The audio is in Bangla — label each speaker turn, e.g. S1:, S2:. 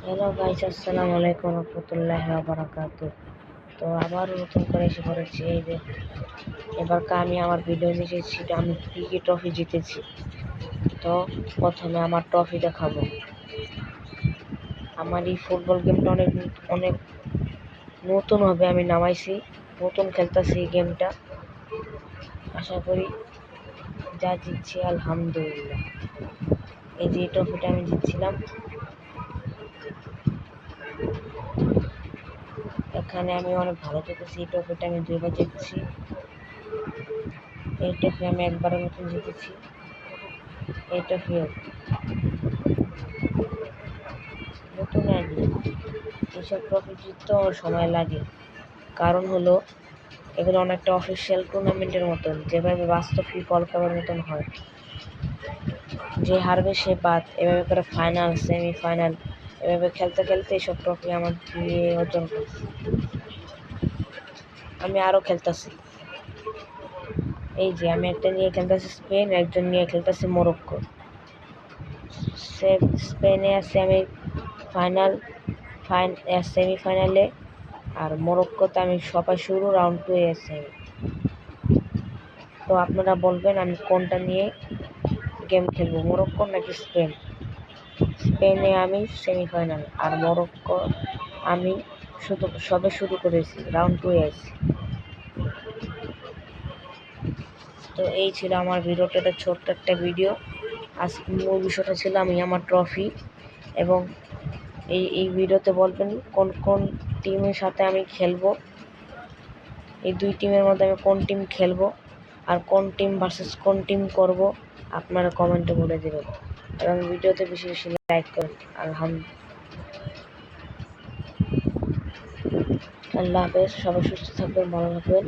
S1: হ্যালো গাইস, আসসালামু আলাইকুম রহমতুল্লাহি ওয়া বারাকাতুহু। তো আবার নতুন করে এসে পড়েছি। এই যে এবার আমি আমার ভিডিও নিয়েছি, আমি কি কি ট্রফি জিতেছি। তো প্রথমে আমার ট্রফি দেখাবো। আমার এই ফুটবল গেমটা অনেক অনেক নতুনভাবে আমি নামাইছি, নতুন খেলতেছি এই গেমটা। আশা করি যা জিতছি আলহামদুলিল্লাহ। এই যে ট্রফিটা আমি জিতছিলাম, এখানে আমি অনেক ভালো জিতেছি। এই ট্রফিটা আমি 2বার জিতেছি। এই ট্রফি আমি একবারের মতন জিতেছি। এই ট্রফিও নতুন আইডি। এইসব ট্রফি জিততেও সময় লাগে, কারণ হলো এগুলো অনেকটা অফিসিয়াল টুর্নামেন্টের মতন, যেভাবে বাস্তব ফিফা ওয়ার্ল্ড কাপের মতন হয়। যে হারবে সে বাদ, এভাবে করে ফাইনাল সেমিফাইনাল এভাবে খেলতে খেলতে এসব ট্রফি আমার দিয়ে অর্জন করছি। আমি আরও খেলতেছি। এই যে আমি একটা নিয়ে খেলতেছি স্পেন, একজন নিয়ে খেলতেছি মরক্কো। স্পেনে আছি আমি সেমিফাইনালে, আর মরক্কোতে আমি সবাই শুরু রাউন্ড 2 এ আছি। তো আপনারা বলবেন আমি কোনটা নিয়ে গেম খেলবো, মরক্কো নাকি স্পেন? স্পেনে আমি সেমিফাইনাল, আর মরক্কো আমি সবে শুরু করেছি, রাউন্ড 2 এ আছি। তো এই ছিল আমার ভিডিওটা, একটা ছোট্ট একটা ভিডিও। আজকে মূল বিষয়টা ছিল আমি আমার ট্রফি, এবং এই ভিডিওতে বলবেন কোন কোন টিমের সাথে আমি খেলবো, এই 2 টিমের মধ্যে আমি কোন টিম খেলবো, আর কোন টিম ভার্সেস কোন টিম করব, আপনারা কমেন্টে বলে দেবেন, এবং ভিডিওতে বেশি বেশি লাইক করুন। আল্লাহ হাফেজ, সবাই সুস্থ থাকবেন, ভালো থাকবেন।